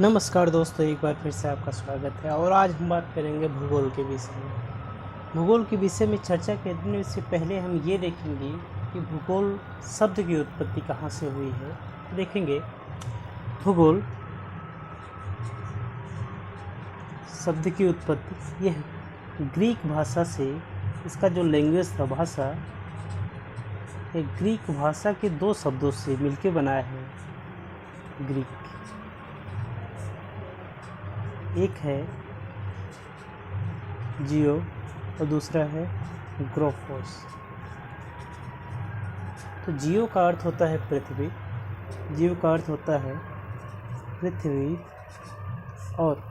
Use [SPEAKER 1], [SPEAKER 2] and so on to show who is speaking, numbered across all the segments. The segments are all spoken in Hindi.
[SPEAKER 1] नमस्कार दोस्तों, एक बार फिर से आपका स्वागत है। और आज हम बात करेंगे भूगोल के विषय में। भूगोल के विषय में चर्चा करने से पहले हम ये देखेंगे कि भूगोल शब्द की उत्पत्ति कहाँ से हुई है। देखेंगे भूगोल शब्द की उत्पत्ति यह ग्रीक भाषा से, इसका जो लैंग्वेज था भाषा, एक ग्रीक भाषा के दो शब्दों से मिलकर बना है। ग्रीक एक है जियो और दूसरा है ग्रोफोस। तो जियो का अर्थ होता है पृथ्वी, जियो का अर्थ होता है पृथ्वी, और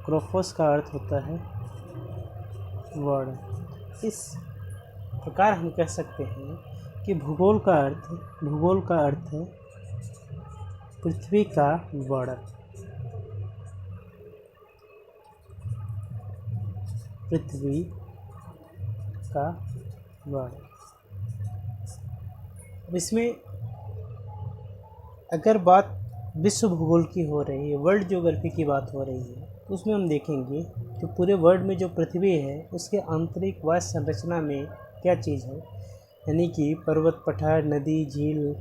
[SPEAKER 1] ग्रोफोस का अर्थ होता है वर्ल्ड। इस प्रकार हम कह सकते हैं कि भूगोल का अर्थ है पृथ्वी का वर्ल्ड, पृथ्वी का वर्ल्ड। अब इसमें अगर बात विश्व भूगोल की हो रही है, वर्ल्ड ज्योग्राफी की बात हो रही है, तो उसमें हम देखेंगे कि पूरे वर्ल्ड में जो पृथ्वी है उसके आंतरिक वायु संरचना में क्या चीज़ है, यानी कि पर्वत, पठार, नदी, झील,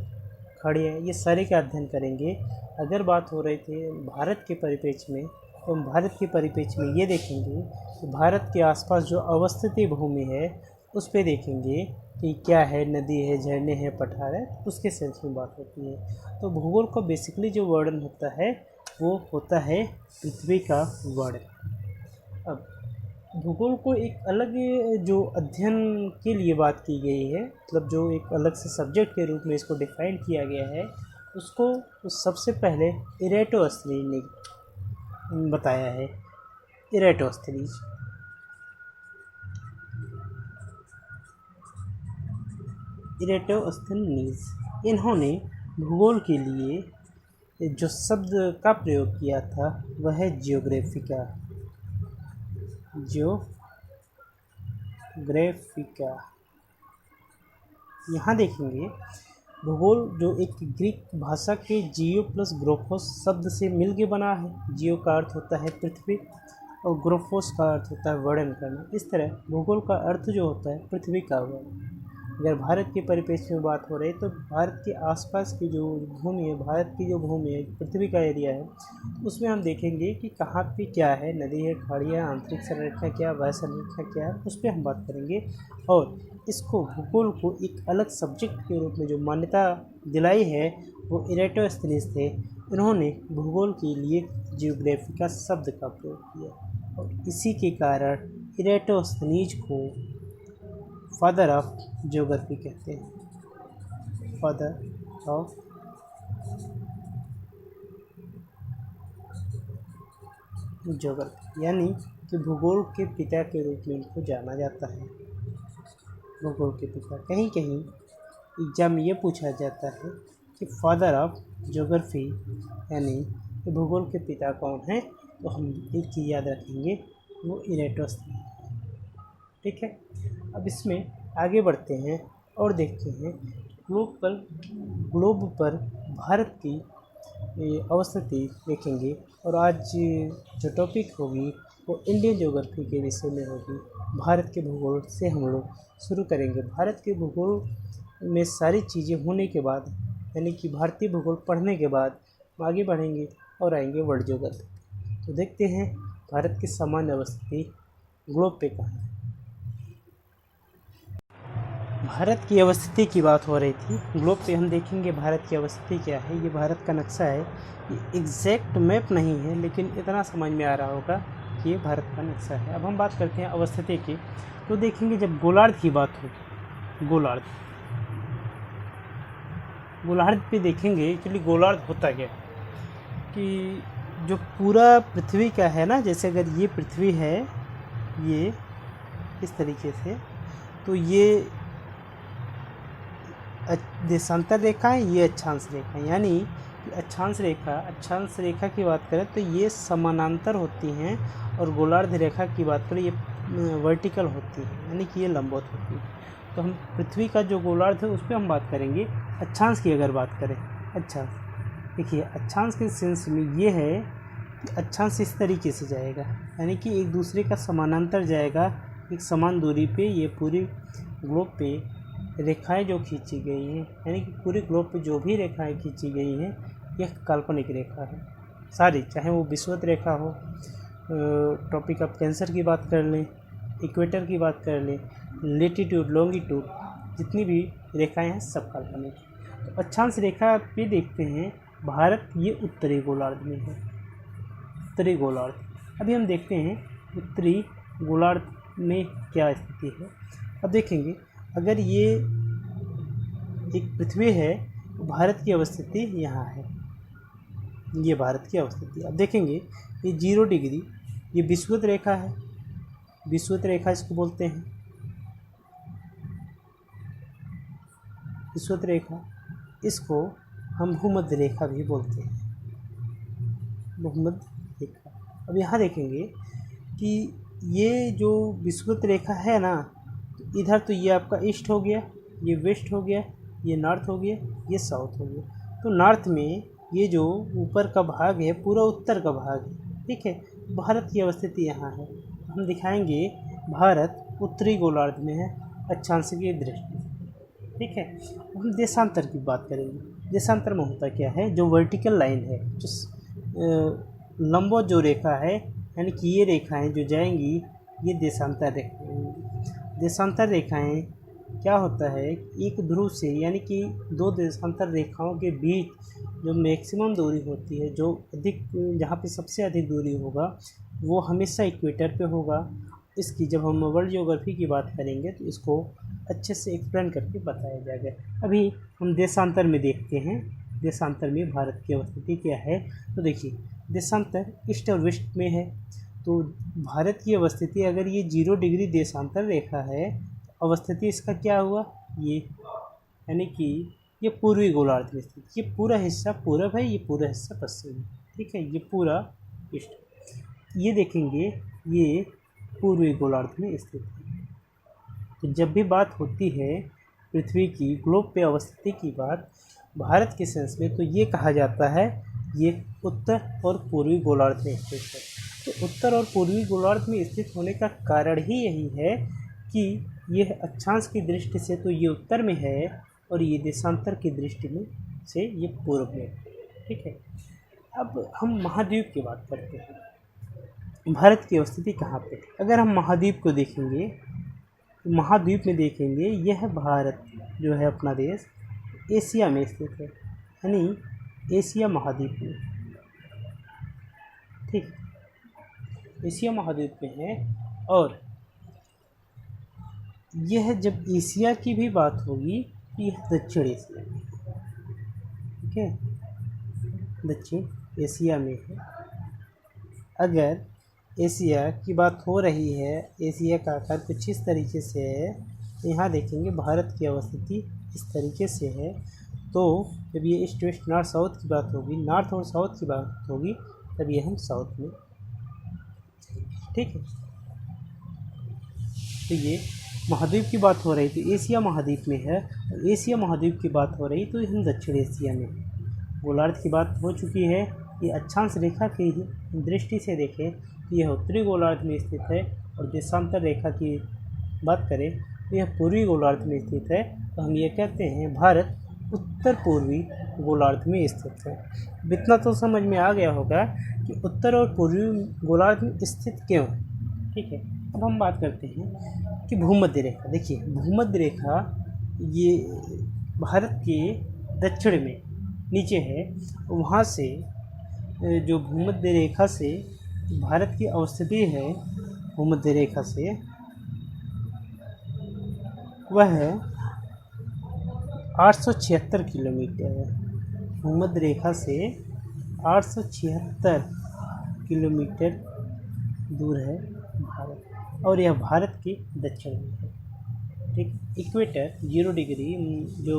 [SPEAKER 1] खाड़ियाँ, ये सारे का अध्ययन करेंगे। अगर बात हो रही थी भारत के परिप्रेक्ष्य में, तो हम भारत के परिप्रेक्ष्य में ये देखेंगे कि भारत के आसपास जो अवस्थित भूमि है उस पे देखेंगे कि क्या है, नदी है, झरने हैं, पठार है, उसके सेंस में बात होती है। तो भूगोल का बेसिकली जो वर्णन होता है वो होता है पृथ्वी का वर्णन। अब भूगोल को एक अलग जो अध्ययन के लिए बात की गई है, मतलब जो एक अलग से सब्जेक्ट के रूप में इसको डिफाइन किया गया है, उसको सबसे पहले इरेटोस्थनीज ने बताया है। इरेटोस्थनीज इन्होंने भूगोल के लिए जो शब्द का प्रयोग किया था वह है जियोग्राफिका। यहाँ देखेंगे भूगोल जो एक ग्रीक भाषा के जियो प्लस ग्रोफोस शब्द से मिलके बना है। जियो का अर्थ होता है पृथ्वी और ग्रोफोस का अर्थ होता है वर्णन करना। इस तरह भूगोल का अर्थ जो होता है पृथ्वी का वर्णन। अगर भारत के परिप्रेक्ष्य में बात हो रही है तो भारत के आसपास की जो भूमि है, भारत की जो भूमि है, पृथ्वी का एरिया है, उसमें हम देखेंगे कि कहाँ पे क्या है, नदी है, खाड़ियाँ, आंतरिक संरचना क्या, वायु संरचना क्या है, उस पर हम बात करेंगे। और इसको भूगोल को एक अलग सब्जेक्ट के रूप में जो मान्यता दिलाई है वो इरेटोस्थनीज थे। इन्होंने भूगोल के लिए जियोग्राफी का शब्द का प्रयोग किया और इसी के कारण इरेटोस्थनीज को फादर ऑफ ज्योग्राफी कहते हैं। फादर ऑफ ज्योग्राफी यानी कि भूगोल के पिता के रूप में इनको जाना जाता है। भूगोल के पिता, कहीं कहीं एग्जाम में ये पूछा जाता है कि फादर ऑफ ज्योग्राफी यानी कि भूगोल के पिता कौन है, तो हम एक चीज़ याद रखेंगे, वो इरेटोस्थनीज। ठीक है, अब इसमें आगे बढ़ते हैं और देखते हैं ग्लोब पर भारत की अवस्थिति देखेंगे। और आज जो टॉपिक होगी वो इंडियन ज्योग्राफी के विषय में होगी। भारत के भूगोल से हम लोग शुरू करेंगे। भारत के भूगोल में सारी चीज़ें होने के बाद, यानी कि भारतीय भूगोल पढ़ने के बाद आगे बढ़ेंगे और आएंगे वर्ल्ड ज्योग्राफी। तो देखते हैं भारत की सामान्य अवस्थिति ग्लोब पे कहाँ है। भारत की अवस्थिति की बात हो रही थी। ग्लोब पे हम देखेंगे भारत की अवस्थिति क्या है। ये भारत का नक्शा है, ये एग्जैक्ट मैप नहीं है, लेकिन इतना समझ में आ रहा होगा कि ये भारत का नक्शा है। अब हम बात करते हैं अवस्थिति की। तो देखेंगे जब गोलार्ध की बात होगी, गोलार्ध पे देखेंगे एक्चुअली गोलार्ध होता क्या कि जो पूरा पृथ्वी का है ना, जैसे अगर ये पृथ्वी है, ये इस तरीके से, तो ये देशांतर रेखा है, ये अक्षांश रेखा है। यानी कि अक्षांश रेखा की बात करें तो ये समानांतर होती हैं, और गोलार्ध रेखा की बात करें ये वर्टिकल होती है, यानी कि ये लंबवत होती है। तो हम पृथ्वी का जो गोलार्ध है उस पर हम बात करेंगे। अक्षांश की अगर बात करें, अक्षांश देखिए, अक्षांश के सेंस में ये है अक्षांश इस तरीके से जाएगा, यानी कि एक दूसरे का समानांतर जाएगा। एक समान दूरी पे ये पूरी ग्लोब पे रेखाएं जो खींची गई हैं, यानी कि पूरे ग्लोब पे जो भी रेखाएं खींची गई हैं यह काल्पनिक रेखा है सारी, चाहे वो विषुवत रेखा हो, ट्रॉपिक ऑफ कैंसर की बात कर लें, इक्वेटर की बात कर लें, लेटीट्यूड लॉन्गिट्यूड, जितनी भी रेखाएं हैं सब काल्पनिक। तो अक्षांश रेखा पे देखते हैं भारत ये उत्तरी गोलार्ध में है, उत्तरी गोलार्ध। अभी हम देखते हैं उत्तरी गोलार्ध में क्या स्थिति है। अब देखेंगे अगर ये एक पृथ्वी है तो भारत की अवस्थिति यहाँ है, ये भारत की अवस्थिति। अब देखेंगे ये 0 डिग्री, ये विषुवत रेखा है, विषुवत रेखा इसको बोलते हैं, विषुवत रेखा। इसको हम भूमध्य रेखा भी बोलते हैं, भूमध्य रेखा। अब यहाँ देखेंगे कि ये जो विषुवत रेखा है ना, तो इधर तो ये आपका ईस्ट हो गया, ये वेस्ट हो गया, ये नॉर्थ हो गया, ये साउथ हो गया। तो नॉर्थ में ये जो ऊपर का भाग है पूरा उत्तर का भाग है, ठीक है। भारत की अवस्थिति यहाँ है। हम दिखाएंगे भारत उत्तरी गोलार्ध में है अक्षांश की दृष्टि से, ठीक है। हम देशांतर की बात करेंगे। देशांतर में होता क्या है, जो वर्टिकल लाइन है, जो लंबवत जो रेखा है, यानी कि ये रेखाएं जो जाएंगी ये देशांतर रेखाएं। देशांतर रेखाएं क्या होता है, एक ध्रुव से यानी कि दो देशांतर रेखाओं के बीच जो मैक्सिमम दूरी होती है, जो अधिक, जहाँ पे सबसे अधिक दूरी होगा वो हमेशा इक्वेटर पे होगा। इसकी जब हम वर्ल्ड ज्योग्राफी की बात करेंगे तो इसको अच्छे से एक्सप्लेन करके बताया जाएगा। अभी हम देशांतर में देखते हैं, देशांतर में भारत की अवस्थिति क्या है। तो देखिए देशांतर ईस्ट और वेस्ट में है, तो भारत की अवस्थिति अगर ये 0 डिग्री देशांतर रेखा है, अवस्थिति इसका क्या हुआ, ये, यानी कि ये पूर्वी गोलार्ध में स्थित, ये पूरा हिस्सा पूरब है, ये पूरा हिस्सा पश्चिम है, ठीक है, ये पूरा ईस्ट। ये देखेंगे ये पूर्वी गोलार्ध में स्थित है। तो जब भी बात होती है पृथ्वी की ग्लोब पे अवस्थिति की बात भारत के सेंस में, तो ये कहा जाता है ये उत्तर और पूर्वी गोलार्ध में स्थित है। तो उत्तर और पूर्वी गोलार्ध में स्थित होने का कारण ही यही है कि यह अक्षांश की दृष्टि से तो ये उत्तर में है और ये देशांतर की दृष्टि में से ये पूर्व में, ठीक है। अब हम महाद्वीप की बात करते हैं, भारत की अवस्थिति कहाँ पे। अगर हम महाद्वीप को देखेंगे, महाद्वीप में देखेंगे यह भारत जो है अपना देश एशिया में स्थित है, यानी एशिया महाद्वीप में, ठीक, एशिया महाद्वीप में है। और यह जब एशिया की भी बात होगी तो यह दक्षिण एशिया में, ठीक है, दक्षिण एशिया में है। अगर एशिया की बात हो रही है, एशिया का आकार कुछ इस तरीके से है, तो यहाँ देखेंगे भारत की अवस्थिति इस तरीके से है। तो जब ये ईस्ट वेस्ट नॉर्थ साउथ की बात होगी, नॉर्थ और साउथ की बात होगी, तब ये हम साउथ में, ठीक है। तो ये महाद्वीप की बात हो रही तो एशिया महाद्वीप में है, और एशिया महाद्वीप की बात हो रही तो हम दक्षिण एशिया में है। गोलार्ध की बात हो चुकी है। ये अक्षांश रेखा की दृष्टि से देखें तो यह उत्तरी गोलार्ध में स्थित है, और देशांतर रेखा की बात करें तो यह पूर्वी गोलार्ध में स्थित है। तो हम ये कहते हैं भारत उत्तर पूर्वी गोलार्ध में स्थित है। अब इतना तो समझ में आ गया होगा कि उत्तर और पूर्वी गोलार्ध में स्थित क्यों है, ठीक है। अब हम बात करते हैं कि भूमध्य रेखा। देखिए भूमध्य रेखा ये भारत के दक्षिण में नीचे है, वहाँ से जो भूमध्य रेखा से भारत की अवस्थिति है, भूमध्य रेखा से वह है 876 किलोमीटर है। भूमध्य रेखा से 876 किलोमीटर दूर है भारत, और यह भारत के दक्षिण में है, ठीक। इक्वेटर 0 डिग्री जो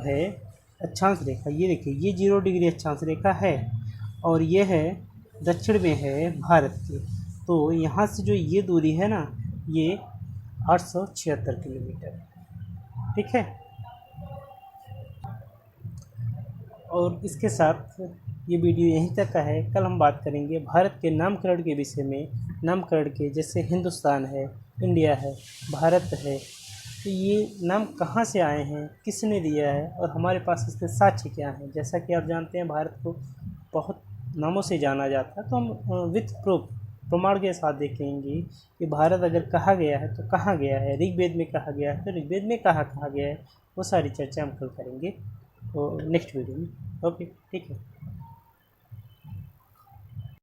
[SPEAKER 1] है अक्षांश रेखा, ये देखिए ये 0 डिग्री अक्षांश रेखा है, और ये है दक्षिण में है भारत के। तो यहाँ से जो ये दूरी है ना, ये 876 किलोमीटर, ठीक है। और इसके साथ ये वीडियो यहीं तक का है। कल हम बात करेंगे भारत के नामकरण के विषय में। नामकरण के जैसे हिंदुस्तान है, इंडिया है, भारत है, तो ये नाम कहाँ से आए हैं, किसने दिया है और हमारे पास इसके साक्ष्य क्या हैं। जैसा कि आप जानते हैं भारत को बहुत नामों से जाना जाता है, तो हम विथ प्रूफ प्रमाण के साथ देखेंगे कि भारत अगर कहा गया है तो कहाँ गया है। ऋग्वेद में कहा गया है तो ऋग्वेद में कहाँ गया है, वो सारी चर्चा हम कल करेंगे तो नेक्स्ट वीडियो में। ओके, ठीक है।